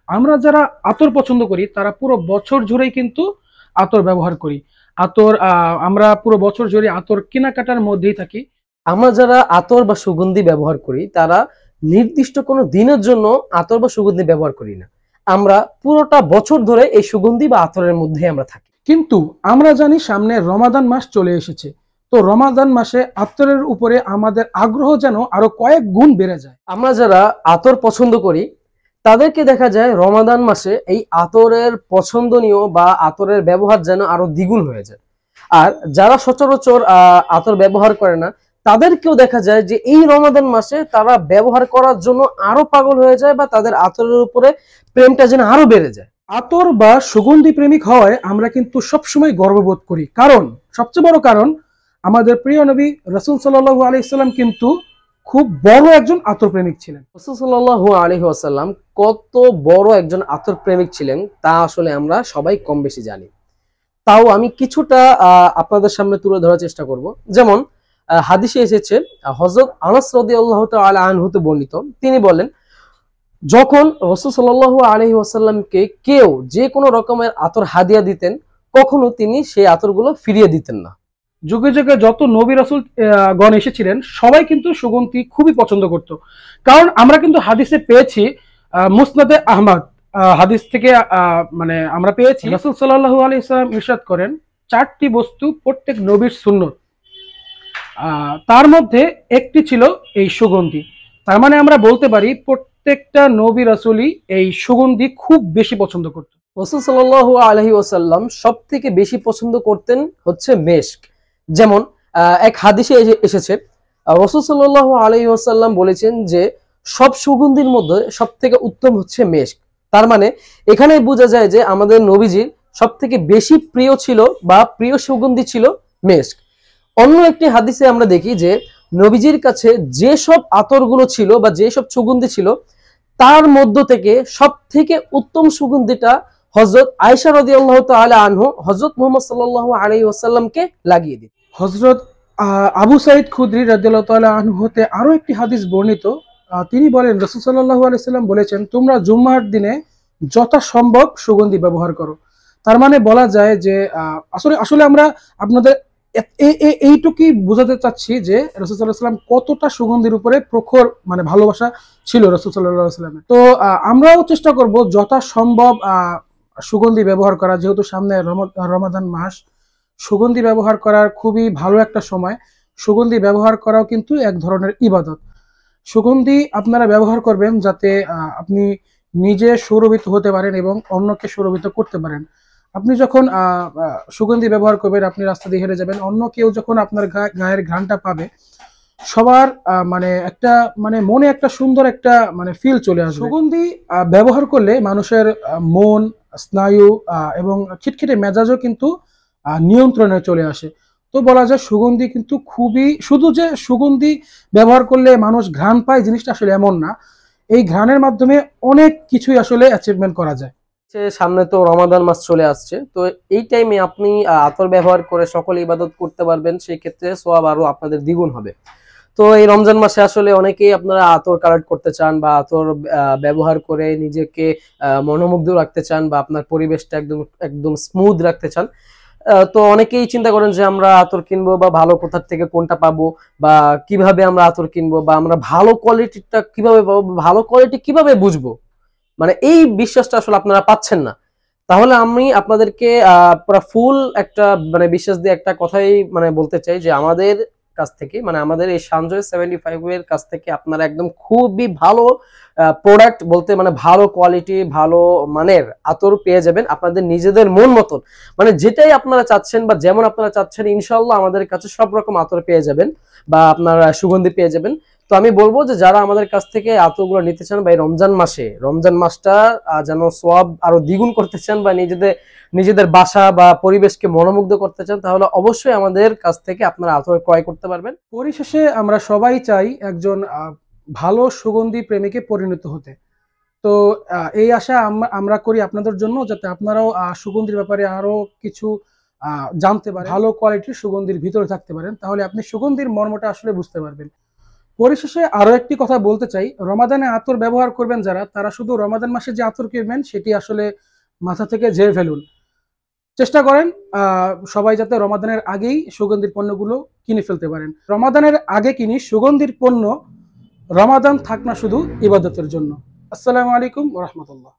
আমরা যারা আতর পছন্দ করি তারা পুরো বছর জুড়েই কিন্তু আতর ব্যবহার করি। আতর আমরা পুরো বছর জুড়ে আতর কেনাকাটার মধ্যেই থাকি। আমরা যারা আতর বা সুগন্ধি ব্যবহার করি তারা নির্দিষ্ট কোনো দিনের জন্য আতর বা সুগন্ধি ব্যবহার করি না। আমরা পুরোটা বছর ধরে এই সুগন্ধি বা আতরের মধ্যে আমরা থাকি। কিন্তু আমরা জানি সামনে রমাদান মাস চলে এসেছে, তো রমাদান মাসে আতরের উপরে আমাদের আগ্রহ যেন আরো কয়েক গুণ বেড়ে যায়। আমরা যারা আতর পছন্দ করি তাদেরকে দেখা যায় রমাদান মাসে এই আতরের পছন্দনীয় বা আতরের ব্যবহার যেন আরো দ্বিগুণ হয়ে যায়। আর যারা সচরাচর আতর ব্যবহার করে না তাদেরকেও দেখা যায় যে এই রমাদান মাসে তারা ব্যবহার করার জন্য আরো পাগল হয়ে যায় বা তাদের আতরের উপরে প্রেমটা যেন আরো বেড়ে যায়। আতর বা সুগন্ধি প্রেমিক হওয়ায় আমরা কিন্তু সবসময় গর্ববোধ করি, কারণ সবচেয়ে বড় কারণ আমাদের প্রিয় নবী রাসূল সাল্লাল্লাহু আলাইহি সাল্লাম কিন্তু খুব বড় একজন আতর প্রেমিক ছিলেন। রাসূল সাল্লাল্লাহু আলাইহি ওয়াসাল্লাম কত বড় একজন আতর প্রেমিক ছিলেন তা আসলে আমরা সবাই কম বেশি জানি। তাও আমি কিছুটা আপনাদের সামনে তুলে ধরার চেষ্টা করব। যেমন হাদিসে এসেছে, হযরত আনাস রাদিয়াল্লাহু তাআলা আনহু হতে বর্ণিত, তিনি বলেন যখন রাসূল সাল্লাল্লাহু আলাইহি ওয়াসাল্লামকে কেউ যে কোনো রকমের আতর হাদিয়া দিতেন কখনো তিনি সেই আতরগুলো ফিরিয়ে দিতেন না। যুগে যুগে যত নবী রাসূল গণ এসেছিলেন সবাই কিন্তু সুগন্ধি খুবই পছন্দ করত, কারণ আমরা কিন্তু হাদিসে পেয়েছি, মুসনাদে আহমদ হাদিস থেকে মানে আমরা পেয়েছি রাসূল সাল্লাল্লাহু আলাইহি সাল্লাম ইরশাদ করেন, চারটি বস্তু প্রত্যেক নবীর সুন্নত, তার মধ্যে একটি ছিল এই সুগন্ধি। তার মানে আমরা বলতে পারি প্রত্যেকটা নবী রাসূলই এই সুগন্ধি খুব বেশি পছন্দ করত। রাসূল সাল্লাল্লাহু আলাইহি ওয়াসাল্লাম সবথেকে বেশি পছন্দ করতেন হচ্ছে মেশক। যেমন এক হাদিসে এসেছে, রাসূল সাল্লাল্লাহু আলাইহি ওয়াসাল্লাম বলেছেন যে সব সুগন্ধির মধ্যে সবথেকে উত্তম হচ্ছে মেশক। তার মানে এখানেই বোঝা যায় যে আমাদের নবীজির সবথেকে বেশি প্রিয় ছিল বা প্রিয় সুগন্ধি ছিল মেশক। অন্য একটি হাদিসে আমরা দেখি যে নবীজির কাছে যেসব আতরগুলো ছিল বা যেসব সুগন্ধি ছিল তার মধ্য থেকে সবথেকে উত্তম সুগন্ধিটা হযরত আয়েশা রাদিয়াল্লাহু তাআলা আনহু হযরত মুহাম্মদ সাল্লাল্লাহু আলাইহি ওয়াসাল্লামকে লাগিয়ে দিতেন। হযরত আবু সাঈদ খুদরি রাদিয়াল্লাহু তাআলা আনহু হতে আরো একটি হাদিস বর্ণিত, তিনি বলেন রাসূল সাল্লাল্লাহু আলাইহি সাল্লাম বলেছেন, তোমরা জুম্মার দিনে যথাসম্ভব সুগন্ধি ব্যবহার করো। তার মানে বলা যায় যে আসলে আসলে আমরা আপনাদের এইটুকুই বোঝাতে চাচ্ছি যে রাসূল সাল্লাল্লাহু আলাইহি সাল্লাম কতটা সুগন্ধির উপরে প্রখর মানে ভালোবাসা ছিল রাসূল সাল্লাল্লাহু আলাইহি সাল্লামের। তো আমরাও চেষ্টা করব যথাসম্ভব সুগন্ধি ব্যবহার করা, যেহেতু সামনে রমাদান মাস, সুগন্ধি ব্যবহার করার খুবই ভালো একটা সময়। সুগন্ধি ব্যবহার করাও কিন্তু এক ধরনের ইবাদত। সুগন্ধি আপনারা ব্যবহার করবেন যাতে আপনি নিজে সুরভিত হতে পারেন এবং অন্যকে সুরভিত করতে পারেন। আপনি যখন সুগন্ধি ব্যবহার করবেন, আপনি রাস্তা দিয়ে হেঁটে যাবেন, অন্য কেউ যখন আপনার গায়ের ঘ্রাণটা পাবে সবার মানে একটা মানে মনে একটা সুন্দর একটা মানে ফিল চলে আসবে। সুগন্ধি ব্যবহার করলে মানুষের মন, স্নায়ু এবং খিটখিটে মেজাজও কিন্তু নিয়ন্ত্রণে চলে আসে। তো বলা যায় সুগন্ধি কিন্তু খুবই, শুধু যে সুগন্ধি ব্যবহার করলে মানুষ ঘ্রাণ পায় জিনিসটা আসলে এমন না, এই ঘ্রাণের মাধ্যমে অনেক কিছুই আসলে অ্যাচিভমেন্ট করা যায়। সামনে তো রমাদান মাস চলে আসছে, তো এই টাইমে আপনি আতর ব্যবহার করে সকল ইবাদত করতে পারবেন, সেই ক্ষেত্রে সওয়াব আরো আপনাদের দ্বিগুণ হবে। তো এই রমজান মাসে আসলে অনেকেই আপনারা আতর কালেক্ট করতে চান বা আতর ব্যবহার করে নিজেকে মনোমুগ্ধ রাখতে চান বা আপনার পরিবেশটা একদম একদম স্মুথ রাখতে চান। তো অনেকেই চিন্তা করেন যে আমরা আতর কিনবো বা ভালো কোথা থেকে কোনটা পাবো বা কিভাবে আমরা আতর কিনবো বা আমরা ভালো কোয়ালিটিটা কিভাবে পাবো, ভালো কোয়ালিটি কিভাবে বুঝবো, মানে এই বিশ্বাসটা আসলে আপনারা পাচ্ছেন না। তাহলে আমি আপনাদেরকে পুরো ফুল একটা মানে বিশ্বাস দিয়ে একটা কথাই মানে বলতে চাই যে আমাদের কাছ থেকে মানে আমাদের এই সঞ্জয় 75 এর কাছ থেকে আপনারা একদম খুবই ভালো প্রোডাক্ট বলতে মানে ভালো কোয়ালিটি ভালো মানের আতর পেয়ে যাবেন আপনাদের নিজেদের মন মতন, মানে যেটাই আপনারা চাচ্ছেন বা যেমন আপনারা চাচ্ছেন ইনশাআল্লাহ আমাদের কাছে সব রকম আতর পেয়ে যাবেন বা আপনারা সুগন্ধি পেয়ে যাবেন। তো আমি বলবো যে যারা আমাদের কাছ থেকে আতরগুলো নিতে চান বা এই রমজান মাসে রমজান মাসটা যেন সওয়াব আরো দ্বিগুণ করতে চান বা নিজেদের বাসা বা পরিবেশকে মনোমুগ্ধ করতে চান, তাহলে অবশ্যই আমাদের কাছ থেকে আপনারা আতর ক্রয় করতে পারবেন। পরিশেষে আমরা সবাই চাই একজন ভালো সুগন্ধি প্রেমিকে পরিণত হতে। তো এই আশা আমরা করি আপনাদের জন্য, যাতে আপনারাও সুগন্ধির ব্যাপারে আরো কিছু জানতে পারেন, ভালো কোয়ালিটির সুগন্ধির ভিতরে থাকতে পারেন, তাহলে আপনি সুগন্ধির মর্মটা আসলে বুঝতে পারবেন। পরিশেষে আরো একটি কথা বলতে চাই, রমাদানে আতর ব্যবহার করবেন যারা, তারা শুধু রমাদান মাসে যে আতর কিনবেন সেটি আসলে মাথা থেকে ঝেড়ে ফেলুন। চেষ্টা করেন সবাই যাতে রমাদানের আগেই সুগন্ধির পণ্যগুলো কিনে ফেলতে পারেন। রমাদানের আগে কিনি সুগন্ধির পণ্য, রমাদান থাক না শুধু ইবাদতের জন্য। আসসালামু আলাইকুম ওয়া রাহমাতুল্লাহ।